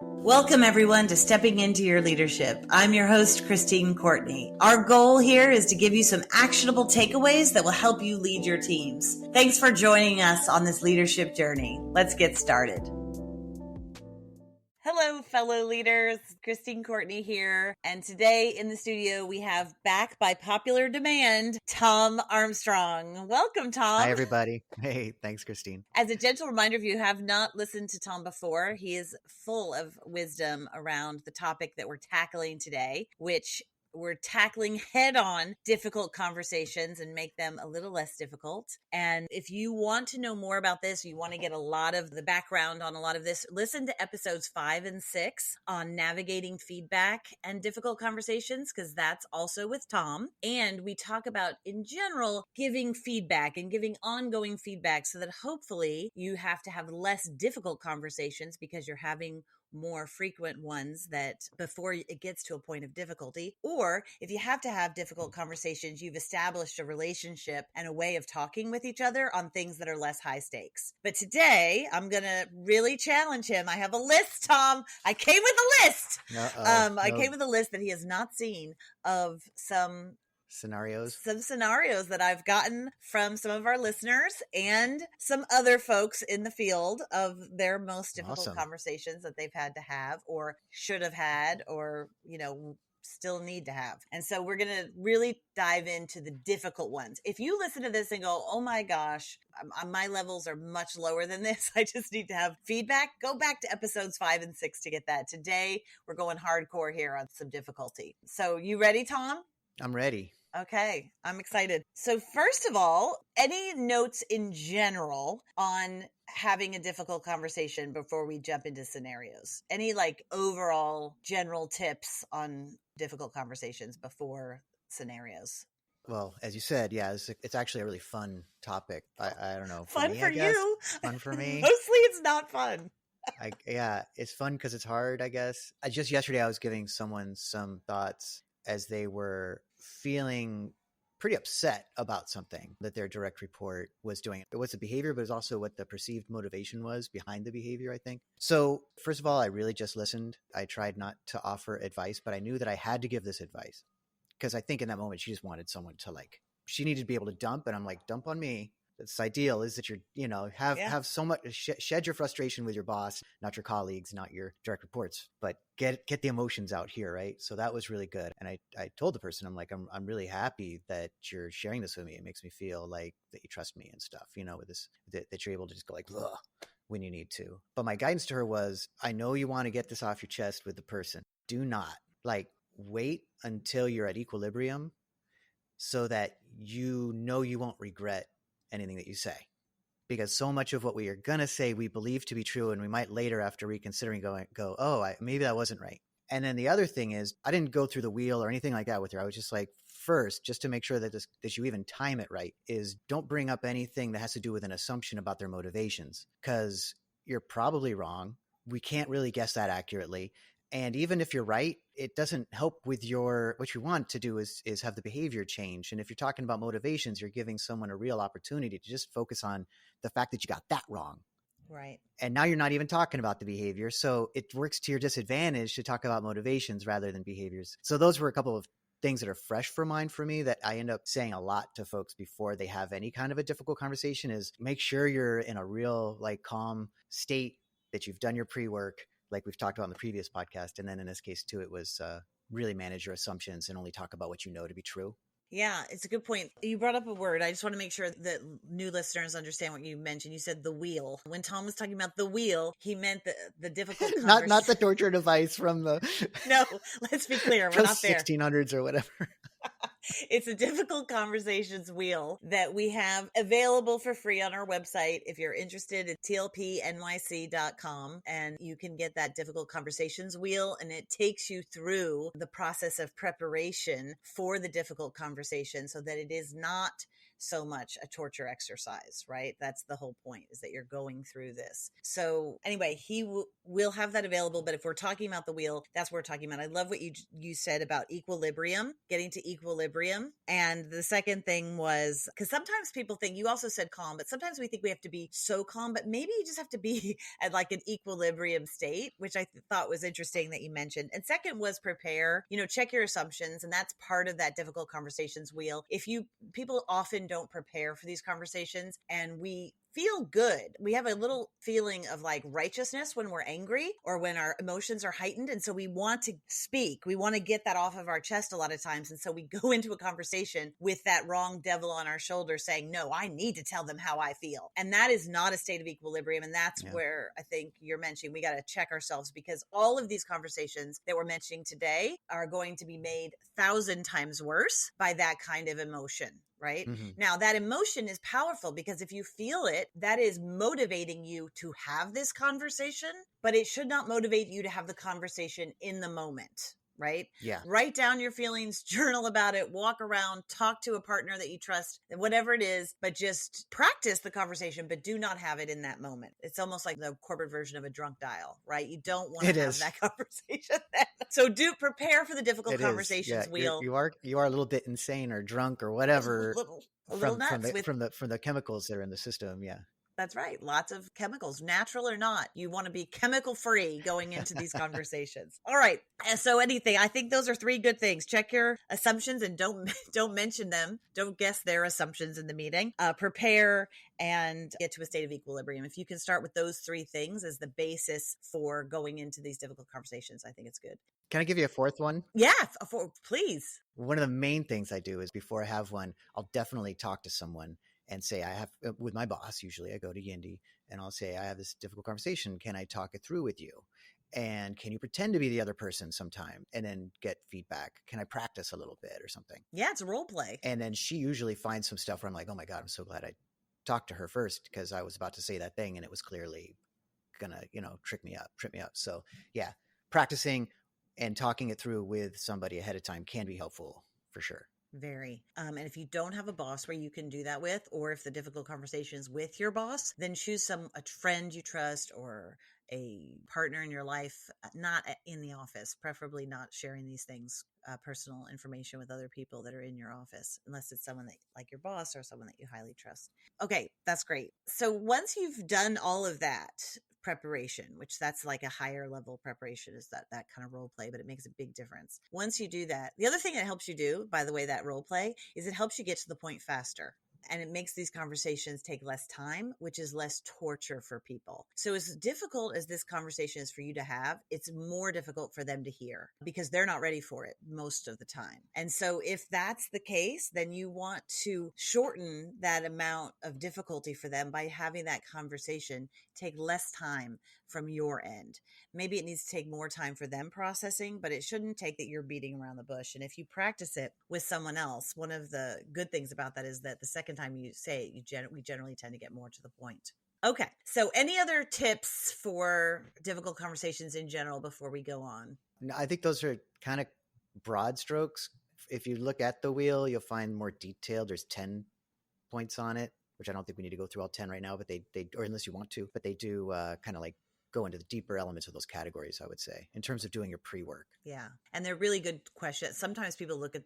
Welcome, everyone, to Stepping Into Your Leadership. I'm your host, Christine Courtney. Our goal here is to give you some actionable takeaways that will help you lead your teams. Thanks for joining us on this leadership journey. Let's get started. Hello, fellow leaders. Christine Courtney here. And today in the studio, we have, back by popular demand, Tom Armstrong. Welcome, Tom. Hi, everybody. Hey, thanks, Christine. As a gentle reminder, if you have not listened to Tom before, he is full of wisdom around the topic that we're tackling today, which we're tackling head on difficult conversations and make them a little less difficult. And if you want to know more about this, you want to get a lot of the background on a lot of this, listen to episodes 5 and 6 on navigating feedback and difficult conversations, because that's also with Tom. And we talk about, in general, giving feedback and giving ongoing feedback so that hopefully you have to have less difficult conversations because you're having more frequent ones that before it gets to a point of difficulty. Or if you have to have difficult conversations, you've established a relationship and a way of talking with each other on things that are less high stakes. But today I'm going to really challenge him. I have a list, Tom. I came with a list. I came with a list that he has not seen of some scenarios that I've gotten from some of our listeners and some other folks in the field of their most difficult conversations that they've had to have or should have had or, still need to have. And so we're going to really dive into the difficult ones. If you listen to this and go, oh my gosh, my levels are much lower than this, I just need to have feedback, go back to episodes 5 and 6 to get that. Today, we're going hardcore here on some difficulty. So you ready, Tom? I'm ready. Okay, I'm excited. So first of all, any notes in general on having a difficult conversation before we jump into scenarios? Any overall general tips on difficult conversations before scenarios? Well, as you said, yeah, it's actually a really fun topic. I don't know. Fun for you. Fun for me. Mostly it's not fun. Yeah, it's fun because it's hard, I guess. Just yesterday, I was giving someone some thoughts as they were feeling pretty upset about something that their direct report was doing. It was the behavior, but it was also what the perceived motivation was behind the behavior, I think. So first of all, I really just listened. I tried not to offer advice, but I knew that I had to give this advice because I think in that moment, she just wanted someone to she needed to be able to dump. And I'm like, dump on me. It's ideal is that you're, have so much, shed your frustration with your boss, not your colleagues, not your direct reports, but get the emotions out here. Right. So that was really good. And I told the person, I'm like, I'm really happy that you're sharing this with me. It makes me feel like that you trust me and stuff, with this, that you're able to just go ugh, when you need to. But my guidance to her was, I know you want to get this off your chest with the person. Do not wait until you're at equilibrium so that you won't regret anything that you say, because so much of what we are going to say, we believe to be true. And we might later, after reconsidering, go, oh, maybe that wasn't right. And then the other thing is, I didn't go through the wheel or anything like that with her. I was just first, just to make sure that you even time it right, is don't bring up anything that has to do with an assumption about their motivations, because you're probably wrong. We can't really guess that accurately. And even if you're right, it doesn't help with what you want to do is have the behavior change. And if you're talking about motivations, you're giving someone a real opportunity to just focus on the fact that you got that wrong. Right. And now you're not even talking about the behavior. So it works to your disadvantage to talk about motivations rather than behaviors. So those were a couple of things that are fresh for mind for me that I end up saying a lot to folks before they have any kind of a difficult conversation is make sure you're in a real calm state, that you've done your pre-work, like we've talked about in the previous podcast. And then in this case too, it was really manage your assumptions and only talk about what you know to be true. Yeah, it's a good point. You brought up a word. I just want to make sure that new listeners understand what you mentioned. You said the wheel. When Tom was talking about the wheel, he meant the difficult conversation. not the torture device from the No, let's be clear. We're not there. 1600s or whatever. It's a difficult conversations wheel that we have available for free on our website. If you're interested, at tlpnyc.com, and you can get that difficult conversations wheel, and it takes you through the process of preparation for the difficult conversation so that it is not so much a torture exercise, right? That's the whole point, is that you're going through this. So anyway, he will have that available. But if we're talking about the wheel, that's what we're talking about. I love what you said about equilibrium, getting to equilibrium. And the second thing was, because sometimes people think, you also said calm, but sometimes we think we have to be so calm, but maybe you just have to be at like an equilibrium state, which I thought was interesting that you mentioned. And second was prepare, check your assumptions. And that's part of that difficult conversations wheel. People often don't prepare for these conversations, and we feel good. We have a little feeling of like righteousness when we're angry or when our emotions are heightened. And so we want to speak. We want to get that off of our chest a lot of times. And so we go into a conversation with that wrong devil on our shoulder saying, no, I need to tell them how I feel. And that is not a state of equilibrium. And that's where I think you're mentioning we got to check ourselves, because all of these conversations that we're mentioning today are going to be made 1,000 times worse by that kind of emotion. Right? Mm-hmm. Now, that emotion is powerful, because if you feel it, that is motivating you to have this conversation, but it should not motivate you to have the conversation in the moment. Right? Yeah. Write down your feelings, journal about it, walk around, talk to a partner that you trust, whatever it is, but just practice the conversation, but do not have it in that moment. It's almost like the corporate version of a drunk dial, right? You don't want to have that conversation then. So do prepare for the difficult conversations wheel. You are a little bit insane or drunk or whatever. A little nuts from the chemicals that are in the system. Yeah. That's right. Lots of chemicals, natural or not. You want to be chemical free going into these conversations. All right. And so I think those are 3 good things. Check your assumptions and don't mention them. Don't guess their assumptions in the meeting. Prepare and get to a state of equilibrium. If you can start with those 3 things as the basis for going into these difficult conversations, I think it's good. Can I give you a 4th one? Yeah, please. One of the main things I do is before I have one, I'll definitely talk to someone and say, I have, with my boss, usually I go to Yindi and I'll say, I have this difficult conversation. Can I talk it through with you? And can you pretend to be the other person sometime and then get feedback? Can I practice a little bit or something? Yeah, it's a role play. And then she usually finds some stuff where I'm like, oh my God, I'm so glad I talked to her first, because I was about to say that thing and it was clearly gonna, trip me up. So yeah, practicing and talking it through with somebody ahead of time can be helpful for sure. Very. And if you don't have a boss where you can do that with, or if the difficult conversation is with your boss, then choose a friend you trust or a partner in your life, not in the office, preferably not sharing these things, personal information with other people that are in your office, unless it's someone that like your boss or someone that you highly trust. Okay, that's great. So once you've done all of that preparation, which that's like a higher level preparation, is that kind of role play, but it makes a big difference. Once you do that, the other thing it helps you do, by the way, that role play, is it helps you get to the point faster. And it makes these conversations take less time, which is less torture for people. So as difficult as this conversation is for you to have, it's more difficult for them to hear, because they're not ready for it most of the time. And so if that's the case, then you want to shorten that amount of difficulty for them by having that conversation take less time from your end. Maybe it needs to take more time for them processing, but it shouldn't take that you're beating around the bush. And if you practice it with someone else, one of the good things about that is that the second time you say it, we generally tend to get more to the point. Okay. So any other tips for difficult conversations in general before we go on? No, I think those are kind of broad strokes. If you look at the wheel, you'll find more detailed. There's 10 points on it, which I don't think we need to go through all 10 right now, but they or unless you want to, but they do kind of like go into the deeper elements of those categories, I would say, in terms of doing your pre-work. Yeah. And they're really good questions. Sometimes people look at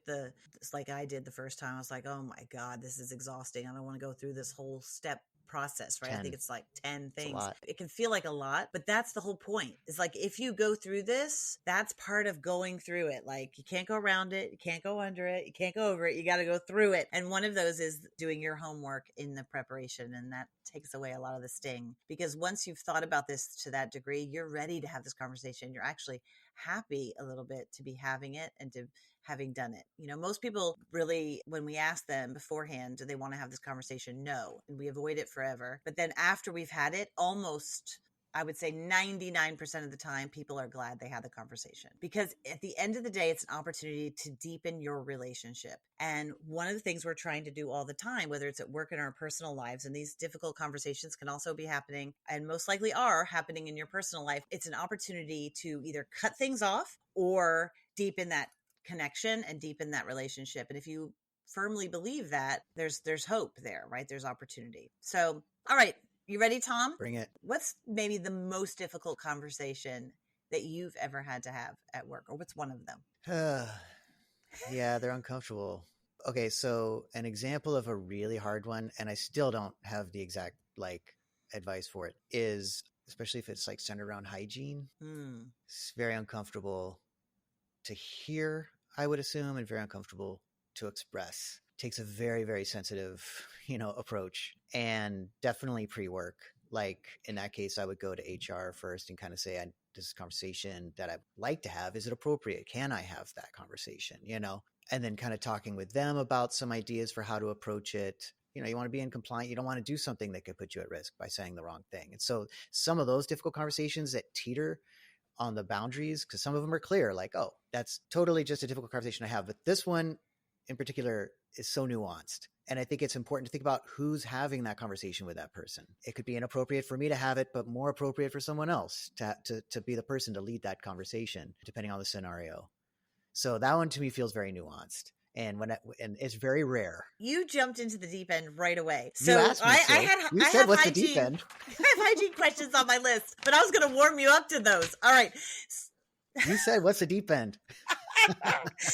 it's like I did the first time. I was like, oh my God, this is exhausting. I don't want to go through this whole step process, right? 10. I think it's like 10 things. It can feel like a lot, but that's the whole point. It's like, if you go through this, that's part of going through it. Like, you can't go around it. You can't go under it. You can't go over it. You got to go through it. And one of those is doing your homework in the preparation. And that takes away a lot of the sting, because once you've thought about this to that degree, you're ready to have this conversation. You're actually happy a little bit to be having it and to having done it. Most people really, when we ask them beforehand, do they want to have this conversation? No. And we avoid it forever. But then after we've had it, almost, I would say 99% of the time, people are glad they had the conversation, because at the end of the day, it's an opportunity to deepen your relationship. And one of the things we're trying to do all the time, whether it's at work in our personal lives, and these difficult conversations can also be happening, and most likely are happening in your personal life, it's an opportunity to either cut things off or deepen that connection and deepen that relationship. And if you firmly believe that, there's hope there, right? There's opportunity. So, all right, you ready, Tom? Bring it. What's maybe the most difficult conversation that you've ever had to have at work, or what's one of them? Yeah, they're uncomfortable. Okay, so an example of a really hard one, and I still don't have the exact like advice for it, is especially if it's like centered around hygiene. It's very uncomfortable to hear, I would assume, and very uncomfortable to express. Takes a very, very sensitive, approach, and definitely pre-work. Like in that case, I would go to HR first and kind of say, this is a conversation that I'd like to have. Is it appropriate? Can I have that conversation? And then kind of talking with them about some ideas for how to approach it. You want to be in compliance. You don't want to do something that could put you at risk by saying the wrong thing. And so some of those difficult conversations that teeter on the boundaries, because some of them are clear, like, oh, that's totally just a difficult conversation I have. But this one in particular is so nuanced. And I think it's important to think about who's having that conversation with that person. It could be inappropriate for me to have it, but more appropriate for someone else to be the person to lead that conversation, depending on the scenario. So that one to me feels very nuanced. And and it's very rare. You jumped into the deep end right away. So you asked me you said, what's hygiene, the deep end? I have hygiene questions on my list, but I was going to warm you up to those. All right. You said, what's the deep end?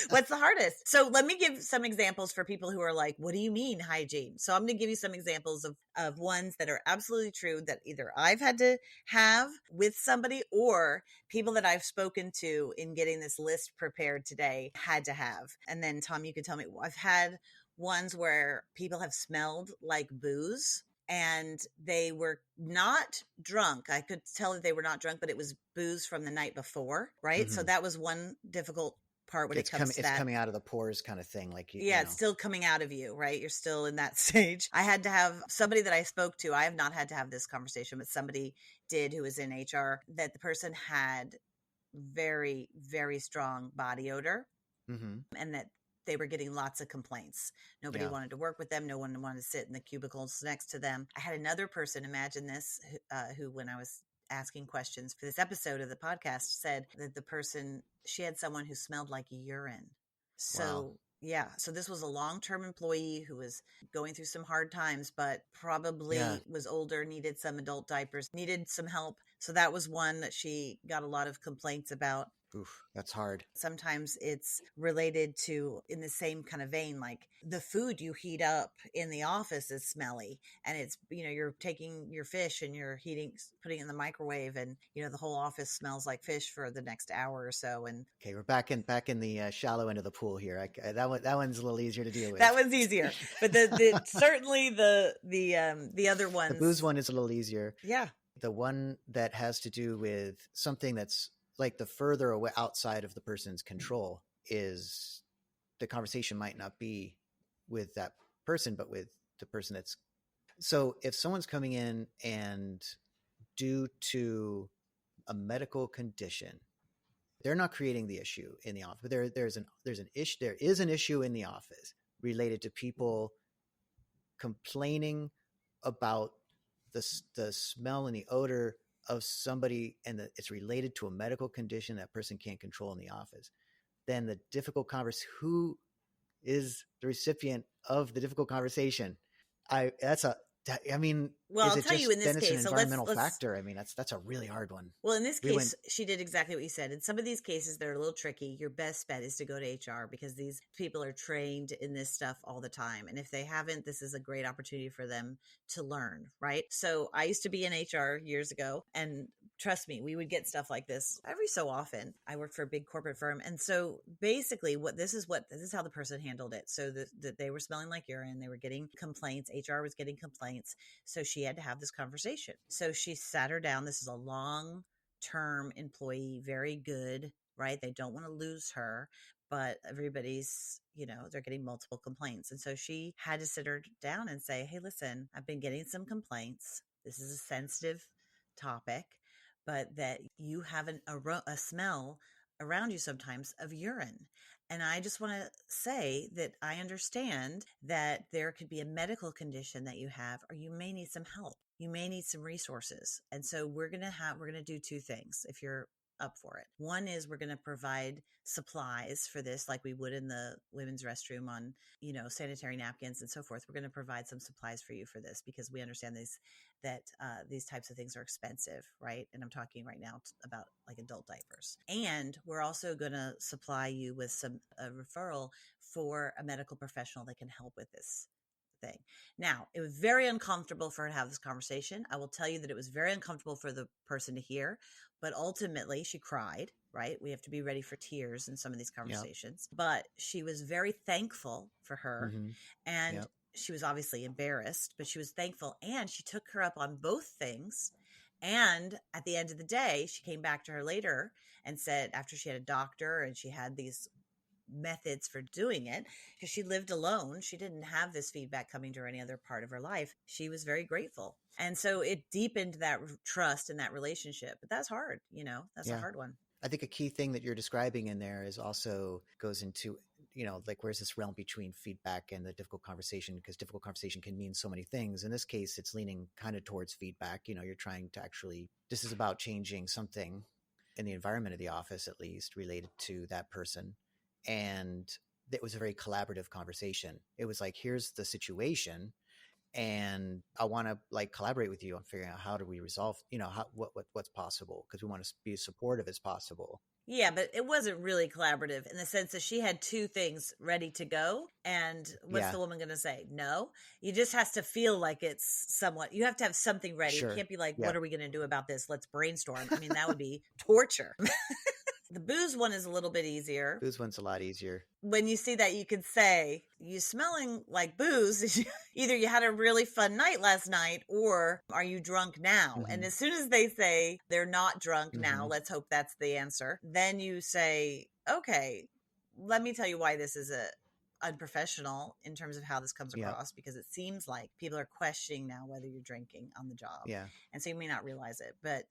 What's the hardest? So let me give some examples for people who are like, what do you mean hygiene? So I'm going to give you some examples of ones that are absolutely true that either I've had to have with somebody or people that I've spoken to in getting this list prepared today had to have. And then Tom, you can tell me, I've had ones where people have smelled like booze. And they were not drunk. I could tell that they were not drunk, but it was booze from the night before, right? Mm-hmm. So that was one difficult part when it comes to that. It's coming out of the pores kind of thing. Like, it's still coming out of you, right? You're still in that stage. I had to have somebody that I spoke to. I have not had to have this conversation, but somebody did who was in HR, that the person had very, very strong body odor. Mm-hmm. And that they were getting lots of complaints. Nobody wanted to work with them. No one wanted to sit in the cubicles next to them. I had another person, imagine this, who when I was asking questions for this episode of the podcast, said that the person, she had someone who smelled like urine. So so this was a long-term employee who was going through some hard times, but probably was older, needed some adult diapers, needed some help. So that was one that she got a lot of complaints about. Oof, that's hard. Sometimes it's related to, in the same kind of vein, like the food you heat up in the office is smelly, and it's, you're taking your fish and you're putting it in the microwave, and the whole office smells like fish for the next hour or so. And okay, we're back in the shallow end of the pool here. That one's a little easier to deal with. That one's easier, but certainly the other ones, the booze one is a little easier. Yeah, the one that has to do with something that's like the further away outside of the person's control, is the conversation might not be with that person, but with the person that's. So if someone's coming in and due to a medical condition, they're not creating the issue in the office, but there is an issue in the office related to people complaining about the smell and the odor of somebody, and it's related to a medical condition that person can't control in the office, then the difficult conversation, who is the recipient of the difficult conversation? Well, I'll tell you in this case, it's an environmental factor. I mean, that's a really hard one. Well, in this case, she did exactly what you said. In some of these cases, they're a little tricky. Your best bet is to go to HR, because these people are trained in this stuff all the time. And if they haven't, this is a great opportunity for them to learn, right? So I used to be in HR years ago, and trust me, we would get stuff like this every so often. I worked for a big corporate firm. And so basically this is how the person handled it. So that they were smelling like urine. They were getting complaints. HR was getting complaints. So she had to have this conversation. So she sat her down. This is a long-term employee, very good, right? They don't want to lose her, but everybody's, they're getting multiple complaints. And so she had to sit her down and say, hey, listen, I've been getting some complaints. This is a sensitive topic, but that you have a smell around you sometimes of urine. And I just want to say that I understand that there could be a medical condition that you have, or you may need some help. You may need some resources. And so we're going to do two things. If you're up for it. One is we're going to provide supplies for this, like we would in the women's restroom on, sanitary napkins and so forth. We're going to provide some supplies for you for this because we understand these types of things are expensive, right? And I'm talking right now about like adult diapers. And we're also going to supply you with a referral for a medical professional that can help with this thing. Now, it was very uncomfortable for her to have this conversation. I will tell you that it was very uncomfortable for the person to hear, but ultimately she cried, right? We have to be ready for tears in some of these conversations. Yep. But she was very thankful for her. Mm-hmm. And yep. She was obviously embarrassed, but she was thankful. And she took her up on both things. And at the end of the day, she came back to her later and said, after she had a doctor and she had these methods for doing it, because she lived alone, she didn't have this feedback coming to her any other part of her life. She was very grateful. And so it deepened that trust in that relationship. But that's hard, that's a hard one. I think a key thing that you're describing in there is also goes into, like where's this realm between feedback and the difficult conversation, because difficult conversation can mean so many things. In this case, it's leaning kind of towards feedback. You're trying to actually, this is about changing something in the environment of the office, at least related to that person. And it was a very collaborative conversation. It was like, here's the situation, and I want to like collaborate with you on figuring out how do we resolve, what's possible, because we want to be as supportive as possible. Yeah, but it wasn't really collaborative in the sense that she had two things ready to go. And what's the woman going to say? No. You just has to feel like it's somewhat, you have to have something ready. Sure. It can't be like, what are we going to do about this? Let's brainstorm. I mean, that would be torture. The booze one is a little bit easier. Booze one's a lot easier. When you see that, you can say, you smelling like booze. Either you had a really fun night last night, or are you drunk now? Mm-hmm. And as soon as they say they're not drunk now, let's hope that's the answer. Then you say, okay, let me tell you why this is unprofessional in terms of how this comes across, because it seems like people are questioning now whether you're drinking on the job. Yeah. And so you may not realize it, but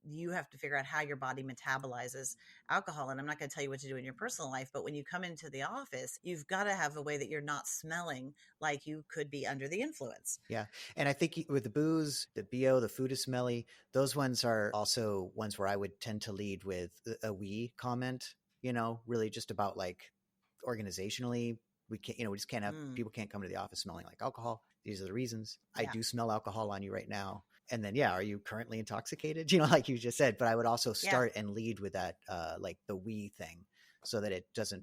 you have to figure out how your body metabolizes alcohol. And I'm not going to tell you what to do in your personal life, but when you come into the office, you've got to have a way that you're not smelling like you could be under the influence. Yeah. And I think with the booze, the BO, the food is smelly, those ones are also ones where I would tend to lead with a we comment, really just about like, organizationally, we can't, we just can't have people can't come to the office smelling like alcohol. These are the reasons. I do smell alcohol on you right now. And then, are you currently intoxicated? Like you just said, but I would also start and lead with that, like the we thing, so that it doesn't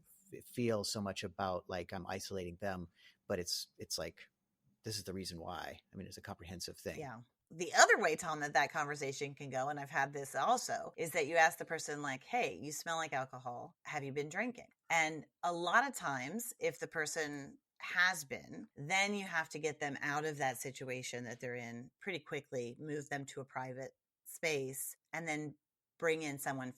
feel so much about like I'm isolating them, but it's like, this is the reason why. I mean, it's a comprehensive thing. Yeah. The other way, Tom, that conversation can go, and I've had this also, is that you ask the person like, hey, you smell like alcohol. Have you been drinking? And a lot of times, if the person has been, then you have to get them out of that situation that they're in pretty quickly, move them to a private space, and then bring in someone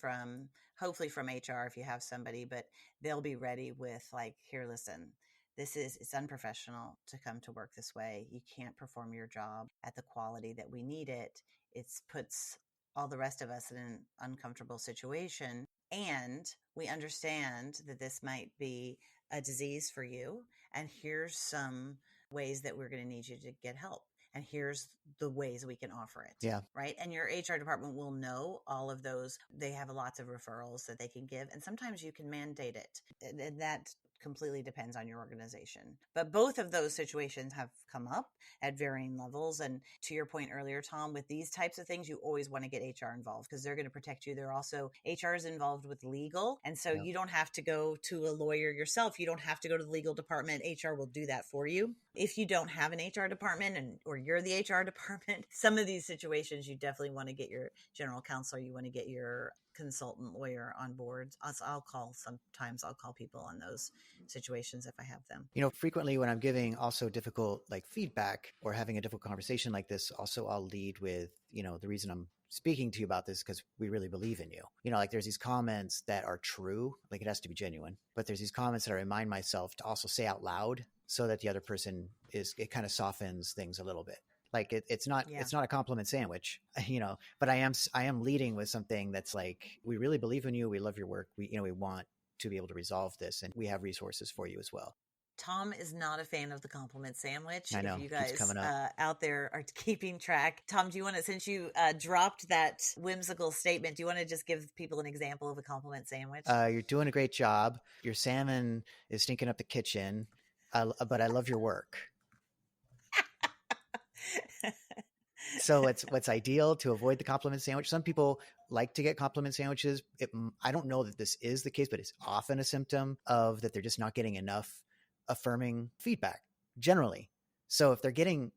hopefully from HR if you have somebody, but they'll be ready with like, here, listen, it's unprofessional to come to work this way. You can't perform your job at the quality that we need it. It puts all the rest of us in an uncomfortable situation. And we understand that this might be a disease for you. And here's some ways that we're going to need you to get help. And here's the ways we can offer it. Yeah. Right. And your HR department will know all of those. They have lots of referrals that they can give. And sometimes you can mandate it. And that completely depends on your organization. But both of those situations have come up at varying levels. And to your point earlier, Tom, with these types of things, you always want to get HR involved because they're going to protect you. They're also, HR is involved with legal. And so you don't have to go to a lawyer yourself. You don't have to go to the legal department. HR will do that for you. If you don't have an HR department or you're the HR department, some of these situations, you definitely want to get your general counselor. You want to get your consultant lawyer on board. I'll call people on those situations if I have them. Frequently when I'm giving also difficult like feedback or having a difficult conversation like this, also I'll lead with, the reason I'm speaking to you about this because we really believe in you. Like there's these comments that are true, like it has to be genuine, but there's these comments that I remind myself to also say out loud so that the other person it kind of softens things a little bit. Like it's not a compliment sandwich, but I am leading with something that's like, we really believe in you. We love your work. We want to be able to resolve this and we have resources for you as well. Tom is not a fan of the compliment sandwich. I know, If you keeps guys coming up. out there are keeping track, Tom, do you want to, since you dropped that whimsical statement, do you want to just give people an example of a compliment sandwich? You're doing a great job. Your salmon is stinking up the kitchen, but I love your work. So it's what's ideal to avoid the compliment sandwich. Some people like to get compliment sandwiches. I don't know that this is the case, but it's often a symptom of that they're just not getting enough affirming feedback generally. So if they're getting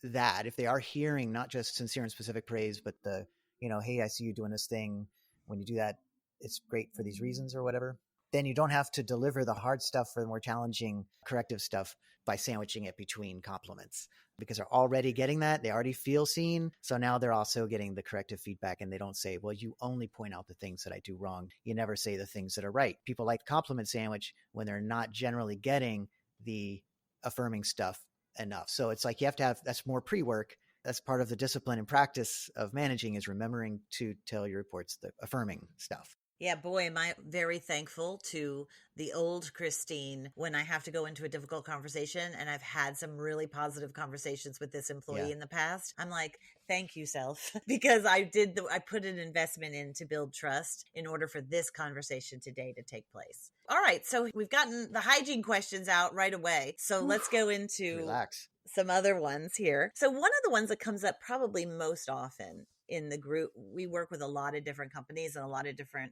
that, if they are hearing not just sincere and specific praise, but the, hey, I see you doing this thing. When you do that, it's great for these reasons or whatever. Then you don't have to deliver the hard stuff for the more challenging corrective stuff by sandwiching it between compliments, because they're already getting that. They already feel seen. So now they're also getting the corrective feedback, and they don't say, well, you only point out the things that I do wrong. You never say the things that are right. People like compliment sandwich when they're not generally getting the affirming stuff enough. So it's like you have to have, that's more pre-work. That's part of the discipline and practice of managing, is remembering to tell your reports the affirming stuff. Yeah, boy, am I very thankful to the old Christine when I have to go into a difficult conversation, and I've had some really positive conversations with this employee in the past. I'm like, thank you, self, because I put an investment in to build trust in order for this conversation today to take place. All right, so we've gotten the hygiene questions out right away. So let's go into relax. Some other ones here. So one of the ones that comes up probably most often in the group, we work with a lot of different companies and a lot of different,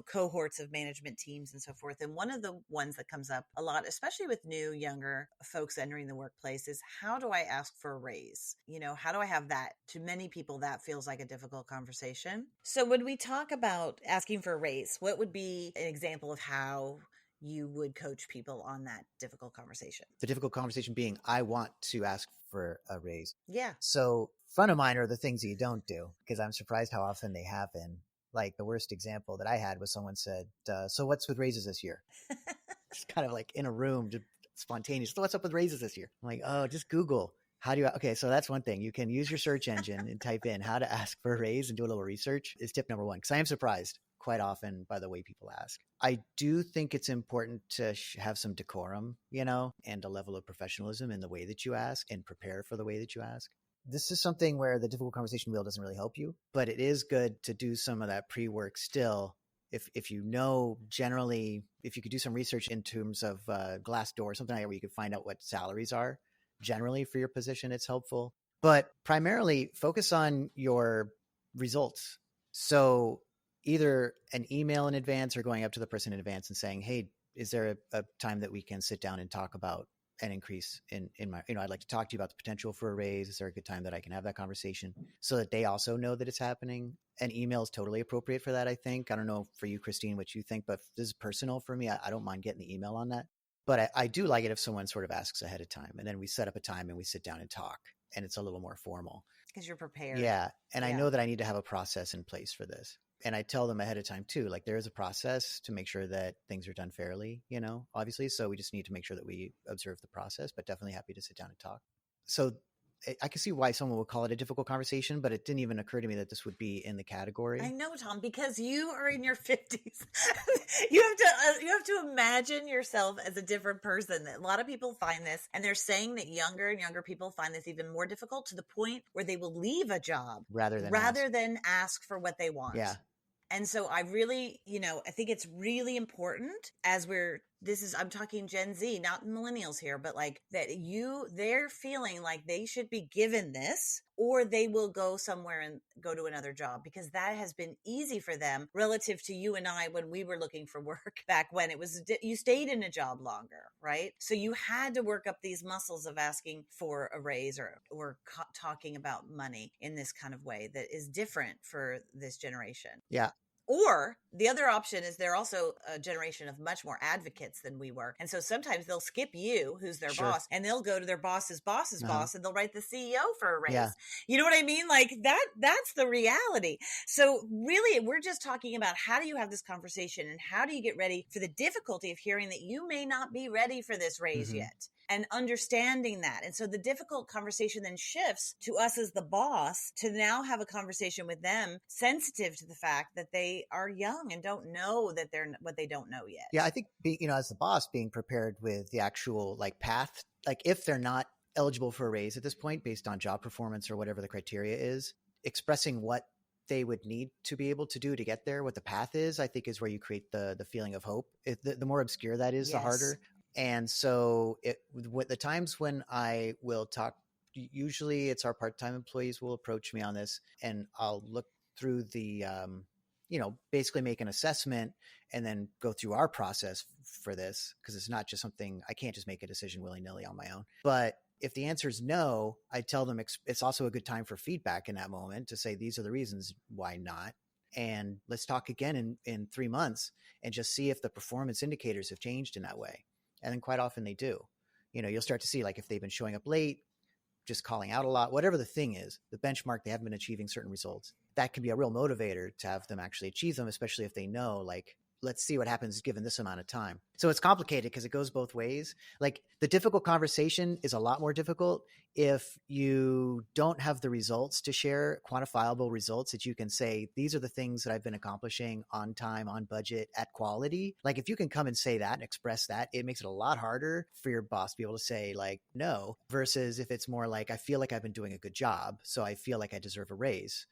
cohorts of management teams and so forth. And one of the ones that comes up a lot, especially with new, younger folks entering the workplace, is how do I ask for a raise? How do I have that? To many people, that feels like a difficult conversation. So when we talk about asking for a raise, what would be an example of how you would coach people on that difficult conversation? The difficult conversation being, I want to ask for a raise. Yeah. So front of mind are the things that you don't do, because I'm surprised how often they happen. Like the worst example that I had was someone said, so what's with raises this year? It's kind of like in a room, just spontaneous. So what's up with raises this year? I'm like, oh, just Google. Okay, so that's one thing. You can use your search engine and type in how to ask for a raise and do a little research is tip number one. Because I am surprised quite often by the way people ask. I do think it's important to have some decorum, and a level of professionalism in the way that you ask, and prepare for the way that you ask. This is something where the difficult conversation wheel doesn't really help you, but it is good to do some of that pre-work still. If you know, generally, if you could do some research in terms of Glassdoor or something like that, where you could find out what salaries are generally for your position, it's helpful. But primarily focus on your results. So either an email in advance or going up to the person in advance and saying, hey, is there a time that we can sit down and talk about an increase in my, I'd like to talk to you about the potential for a raise. Is there a good time that I can have that conversation, so that they also know that it's happening? An email is totally appropriate for that, I think. I don't know for you, Christine, what you think, but this is personal for me. I don't mind getting the email on that. But I do like it if someone sort of asks ahead of time, and then we set up a time and we sit down and talk, and it's a little more formal. Because you're prepared. Yeah. And I know that I need to have a process in place for this. And I tell them ahead of time too, like there is a process to make sure that things are done fairly, obviously. So we just need to make sure that we observe the process, but definitely happy to sit down and talk. So I can see why someone would call it a difficult conversation, but it didn't even occur to me that this would be in the category. I know, Tom, because you are in your 50s. you have to imagine yourself as a different person. A lot of people find this, and they're saying that younger and younger people find this even more difficult, to the point where they will leave a job rather than ask for what they want. Yeah. And so I really, I think it's really important as I'm talking Gen Z, not millennials here, but like that they're feeling like they should be given this, or they will go somewhere and go to another job, because that has been easy for them relative to you and I when we were looking for work back when it was, you stayed in a job longer, right? So you had to work up these muscles of asking for a raise or talking about money in this kind of way that is different for this generation. Yeah. Or the other option is they're also a generation of much more advocates than we were. And so sometimes they'll skip you, who's their boss, and they'll go to their boss's boss's boss, and they'll write the CEO for a raise. Yeah. You know what I mean? Like that's the reality. So really, we're just talking about how do you have this conversation, and how do you get ready for the difficulty of hearing that you may not be ready for this raise yet. and understanding that. And so the difficult conversation then shifts to us as the boss to now have a conversation with them sensitive to the fact that they are young and don't know that they're what they don't know yet. Yeah, I think as the boss, being prepared with the actual like path, like if they're not eligible for a raise at this point based on job performance or whatever the criteria is, expressing what they would need to be able to do to get there, what the path is, I think is where you create the feeling of hope. The more obscure that is, the harder. And so the times when I will talk, usually it's our part-time employees will approach me on this, and I'll look through the, basically make an assessment and then go through our process for this, because it's not just something, I can't just make a decision willy-nilly on my own. But if the answer is no, I tell them it's also a good time for feedback in that moment to say, these are the reasons why not. And let's talk again in 3 months and just see if the performance indicators have changed in that way. And then quite often they do. You'll start to see, like, if they've been showing up late, just calling out a lot, whatever the thing is, the benchmark, they haven't been achieving certain results. That can be a real motivator to have them actually achieve them, especially if they know, like, let's see what happens given this amount of time. So it's complicated because it goes both ways. Like, the difficult conversation is a lot more difficult if you don't have the results to share, quantifiable results that you can say, these are the things that I've been accomplishing on time, on budget, at quality. Like, if you can come and say that and express that, it makes it a lot harder for your boss to be able to say, like, no, versus if it's more like, I feel like I've been doing a good job, so I feel like I deserve a raise,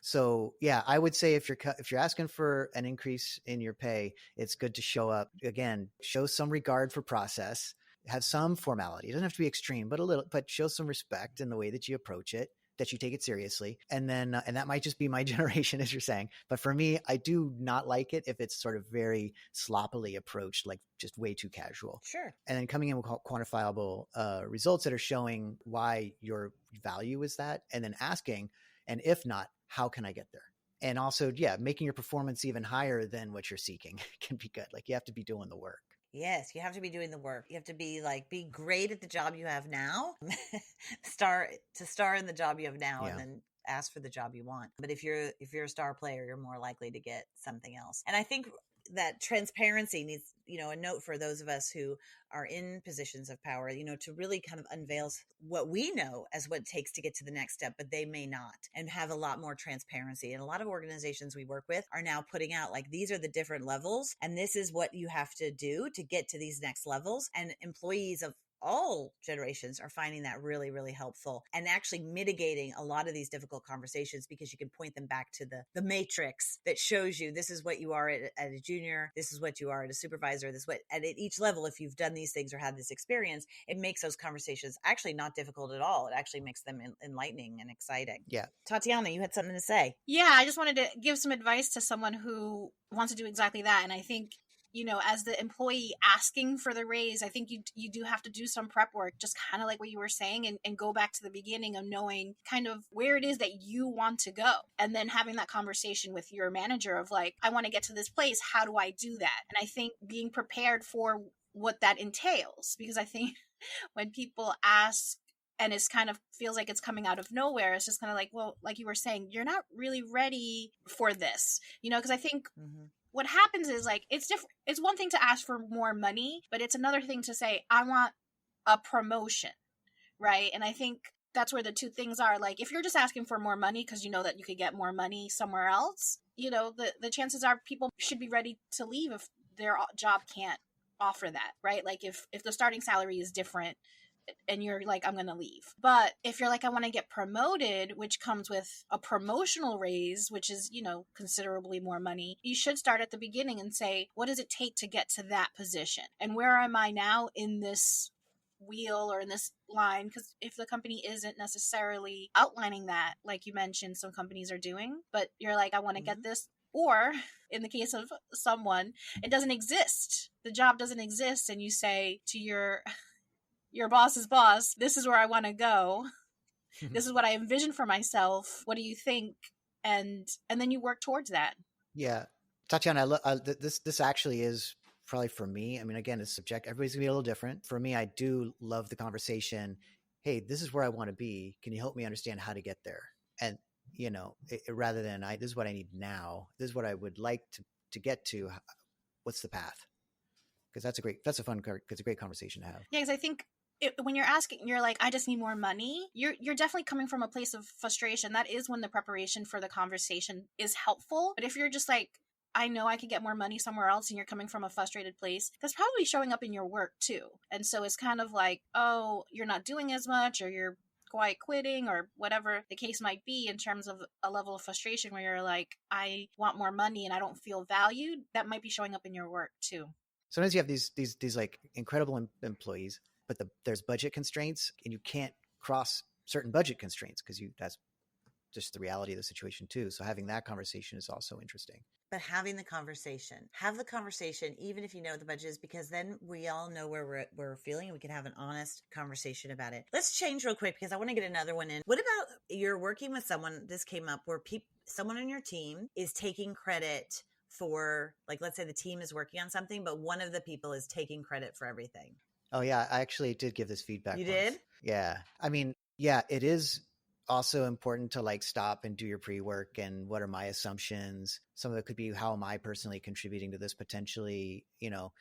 So yeah, I would say if you're asking for an increase in your pay, it's good to show up again, show some regard for process, have some formality. It doesn't have to be extreme, but show some respect in the way that you approach it, that you take it seriously. And then, and that might just be my generation, as you're saying. But for me, I do not like it if it's sort of very sloppily approached, like just way too casual. Sure. And then coming in with quantifiable results that are showing why your value is that, and then asking, and if not, how can I get there? And also, yeah, making your performance even higher than what you're seeking can be good. Like, you have to be doing the work. Yes, you have to be doing the work. You have to be great at the job you have now, star in the job you have now, and then ask for the job you want. But if you're a star player, you're more likely to get something else. And I think that transparency needs, a note for those of us who are in positions of power, to really kind of unveil what we know as what it takes to get to the next step, but they may not, and have a lot more transparency. And a lot of organizations we work with are now putting out, like, these are the different levels, and this is what you have to do to get to these next levels. And employees of all generations are finding that really, really helpful, and actually mitigating a lot of these difficult conversations, because you can point them back to the matrix that shows you this is what you are at a junior, this is what you are at a supervisor, this is what, and at each level, if you've done these things or had this experience, it makes those conversations actually not difficult at all. It actually makes them enlightening and exciting. Yeah. Tatiana, you had something to say. Yeah, I just wanted to give some advice to someone who wants to do exactly that. And I think, as the employee asking for the raise, I think you do have to do some prep work, just kind of like what you were saying, and go back to the beginning of knowing kind of where it is that you want to go. And then having that conversation with your manager of, like, I want to get to this place. How do I do that? And I think being prepared for what that entails, because I think when people ask and it's kind of feels like it's coming out of nowhere, it's just kind of like, well, like you were saying, you're not really ready for this, because I think what happens is, like, it's different. It's one thing to ask for more money, but it's another thing to say, I want a promotion, right? And I think that's where the two things are. Like, if you're just asking for more money because you know that you could get more money somewhere else, the chances are people should be ready to leave if their job can't offer that, right? Like, if the starting salary is different and you're like, I'm going to leave. But if you're like, I want to get promoted, which comes with a promotional raise, which is, considerably more money, you should start at the beginning and say, what does it take to get to that position? And where am I now in this wheel or in this line? Because if the company isn't necessarily outlining that, like you mentioned, some companies are doing, but you're like, I want to get this. Or in the case of someone, it doesn't exist. The job doesn't exist. And you say to your boss's boss, this is where I want to go. This is what I envision for myself. What do you think? And then you work towards that. Yeah. Tatiana, this actually is probably for me. I mean, again, it's subjective. Everybody's gonna be a little different. For me, I do love the conversation. Hey, this is where I want to be. Can you help me understand how to get there? And, rather than this is what I need now. This is what I would like to get to. What's the path? Because it's a great conversation to have. Yeah, because I think when you're asking, you're like, I just need more money. You're definitely coming from a place of frustration. That is when the preparation for the conversation is helpful. But if you're just like, I know I could get more money somewhere else, and you're coming from a frustrated place, that's probably showing up in your work too. And so it's kind of like, oh, you're not doing as much, or you're quiet quitting, or whatever the case might be, in terms of a level of frustration where you're like, I want more money and I don't feel valued. That might be showing up in your work too. Sometimes you have these like incredible employees, but there's budget constraints, and you can't cross certain budget constraints because that's just the reality of the situation too. So having that conversation is also interesting. But have the conversation, even if you know what the budget is, because then we all know where we're feeling, and we can have an honest conversation about it. Let's change real quick because I want to get another one in. What about you're working with someone, this came up, where someone on your team is taking credit for, like, let's say the team is working on something, but one of the people is taking credit for everything. Oh yeah, I actually did give this feedback. You did? Yeah. I mean, yeah, it is also important to like stop and do your pre-work and what are my assumptions. Some of it could be, how am I personally contributing to this potentially? You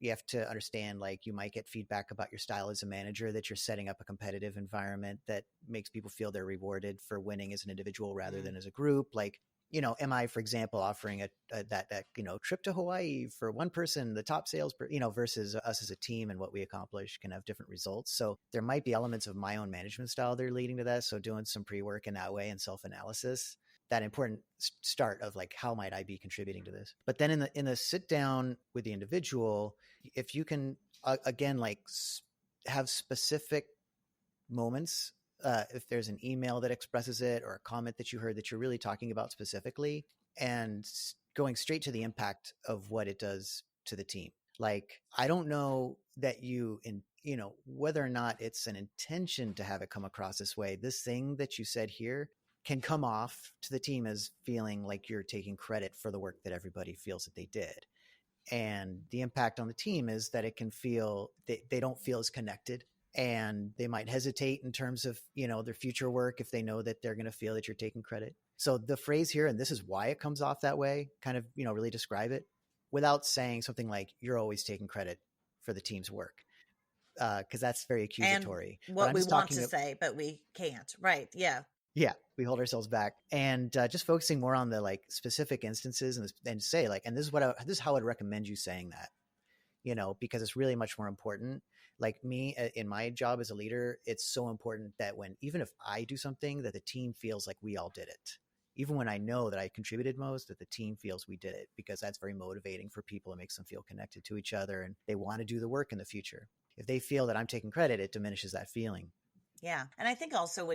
have to understand, like, you might get feedback about your style as a manager, that you're setting up a competitive environment that makes people feel they're rewarded for winning as an individual rather than as a group. Like, am I, for example, offering that trip to Hawaii for one person, the top sales, versus us as a team, and what we accomplish can have different results. So there might be elements of my own management style that are leading to that. So doing some pre-work in that way and self-analysis, that important start of like, how might I be contributing to this? But then in the sit down with the individual, if you can, again, like have specific moments, if there's an email that expresses it, or a comment that you heard that you're really talking about specifically, and going straight to the impact of what it does to the team. Like, I don't know that whether or not it's an intention to have it come across this way, this thing that you said here can come off to the team as feeling like you're taking credit for the work that everybody feels that they did. And the impact on the team is that it can feel they don't feel as connected, and they might hesitate in terms of, their future work if they know that they're going to feel that you're taking credit. So the phrase here, and this is why it comes off that way, kind of, really describe it without saying something like, you're always taking credit for the team's work. Because that's very accusatory. And what we want to say, but we can't. Right. Yeah. Yeah. We hold ourselves back, and just focusing more on the like specific instances, and say like, and this is how I'd recommend you saying that, because it's really much more important. Like me in my job as a leader, it's so important that even if I do something, that the team feels like we all did it. Even when I know that I contributed most, that the team feels we did it, because that's very motivating for people. It makes them feel connected to each other, and they want to do the work in the future. If they feel that I'm taking credit, it diminishes that feeling. Yeah. And I think also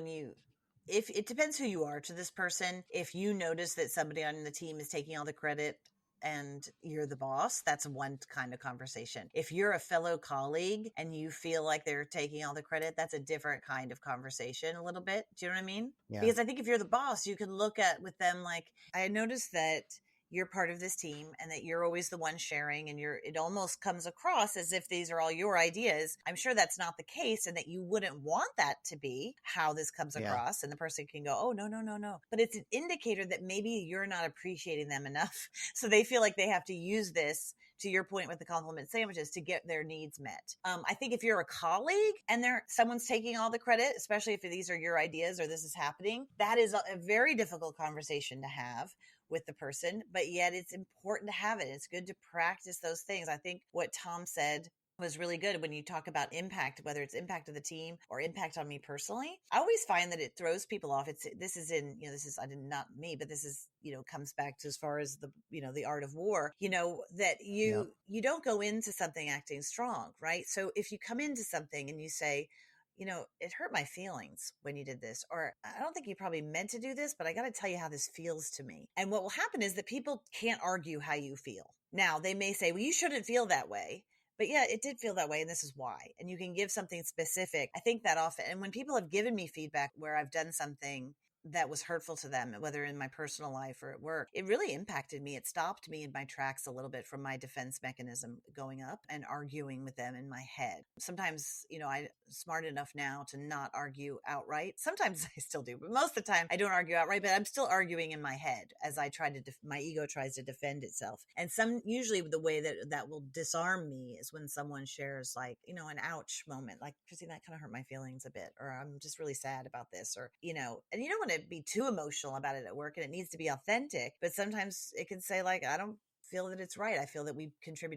if it depends who you are to this person, if you notice that somebody on the team is taking all the credit and you're the boss, that's one kind of conversation. If you're a fellow colleague and you feel like they're taking all the credit, that's a different kind of conversation a little bit. Do you know what I mean? Yeah. Because I think if you're the boss, you can look at with them like, I noticed that you're part of this team and that you're always the one sharing, and it almost comes across as if these are all your ideas. I'm sure that's not the case, and that you wouldn't want that to be how this comes across. And the person can go, oh, no. But it's an indicator that maybe you're not appreciating them enough. So they feel like they have to use this, to your point with the compliment sandwiches, to get their needs met. I think if you're a colleague and someone's taking all the credit, especially if these are your ideas or this is happening, that is a very difficult conversation to have with the person, but yet it's important to have it. It's good to practice those things. I think what Tom said was really good when you talk about impact, whether it's impact of the team or impact on me personally. I always find that it throws people off. This is not me, but this is, comes back to as far as the art of war, that you don't go into something acting strong, right? So if you come into something and you say, it hurt my feelings when you did this, or I don't think you probably meant to do this, but I got to tell you how this feels to me. And what will happen is that people can't argue how you feel. Now they may say, well, you shouldn't feel that way, but yeah, it did feel that way. And this is why. And you can give something specific. I think that often, and when people have given me feedback where I've done something that was hurtful to them, whether in my personal life or at work, it really impacted me. It stopped me in my tracks a little bit from my defense mechanism going up and arguing with them in my head. Sometimes, I'm smart enough now to not argue outright. Sometimes I still do, but most of the time I don't argue outright, but I'm still arguing in my head as I try to, my ego tries to defend itself. And usually the way that will disarm me is when someone shares like, an ouch moment, like, Christine, that kind of hurt my feelings a bit, or I'm just really sad about this, or, and you don't want to be too emotional about it at work, and it needs to be authentic, but sometimes it can say like, I don't feel that it's right. I feel that we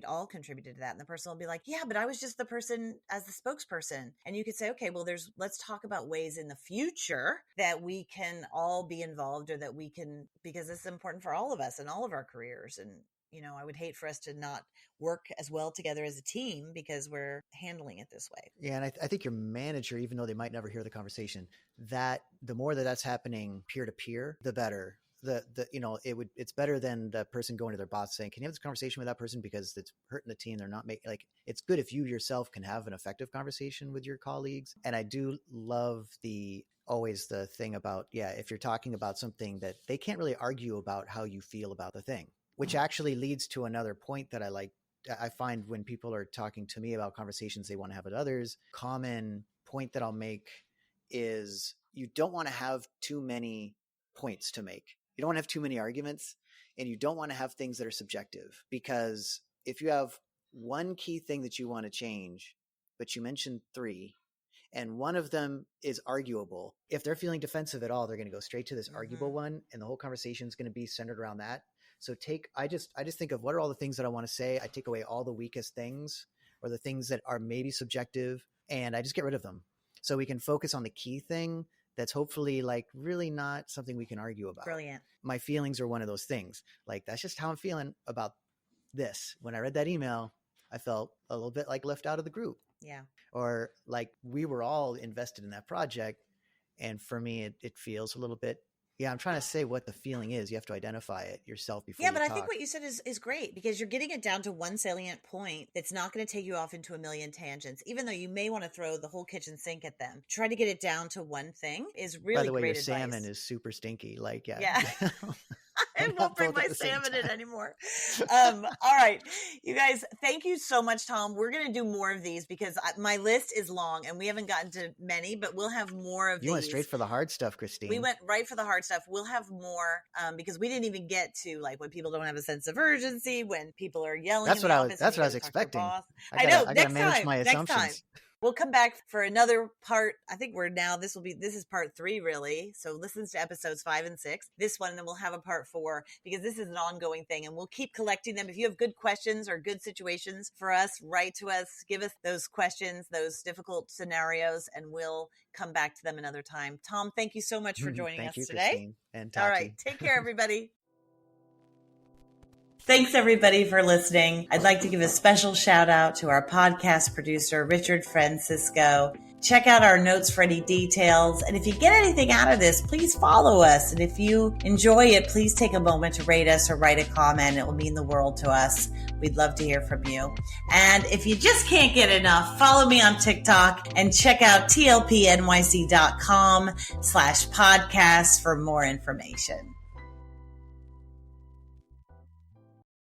all contributed to that. And the person will be like, yeah, but I was just the person as the spokesperson. And you could say, okay, well, let's talk about ways in the future that we can all be involved, or that we can, because it's important for all of us and all of our careers. And, I would hate for us to not work as well together as a team because we're handling it this way. Yeah. And I think your manager, even though they might never hear the conversation, that the more that's happening peer to peer, the better. It's better than the person going to their boss saying, can you have this conversation with that person because it's hurting the team? They're not making, like, it's good if you yourself can have an effective conversation with your colleagues. And I do love always the thing about, if you're talking about something that they can't really argue about how you feel about the thing, which actually leads to another point that I find when people are talking to me about conversations they want to have with others. Common point that I'll make is you don't want to have too many points to make. You don't want to have too many arguments, and you don't want to have things that are subjective, because if you have one key thing that you want to change, but you mentioned 3, and one of them is arguable, if they're feeling defensive at all, they're going to go straight to this arguable one, and the whole conversation is going to be centered around that. So I just think of what are all the things that I want to say. I take away all the weakest things, or the things that are maybe subjective, and I just get rid of them. So we can focus on the key thing that's hopefully like really not something we can argue about. Brilliant. My feelings are one of those things. Like, that's just how I'm feeling about this. When I read that email, I felt a little bit like left out of the group. Yeah. Or like we were all invested in that project. And for me, it feels a little bit, I'm trying to say what the feeling is. You have to identify it yourself before you talk. I think what you said is great, because you're getting it down to one salient point that's not going to take you off into a million tangents, even though you may want to throw the whole kitchen sink at them. Try to get it down to one thing is really great. By the way, your advice. Salmon is super stinky. Like, yeah. I won't bring my salmon in anymore. All right. You guys, thank you so much, Tom. We're going to do more of these because my list is long and we haven't gotten to many, but we'll have more of these. You went straight for the hard stuff, Christine. We went right for the hard stuff. We'll have more because we didn't even get to like when people don't have a sense of urgency, when people are yelling. That's what I was expecting. I know. I gotta manage my assumptions. We'll come back for another part. I think this is part 3 really. So listen to episodes 5 and 6, this one, and then we'll have a part 4 because this is an ongoing thing and we'll keep collecting them. If you have good questions or good situations for us, write to us, give us those questions, those difficult scenarios, and we'll come back to them another time. Tom, thank you so much for joining us today. Christine, and all right. Take care, everybody. Thanks, everybody, for listening. I'd like to give a special shout out to our podcast producer, Richard Francisco. Check out our notes for any details. And if you get anything out of this, please follow us. And if you enjoy it, please take a moment to rate us or write a comment. It will mean the world to us. We'd love to hear from you. And if you just can't get enough, follow me on TikTok and check out tlpnyc.com/podcast for more information.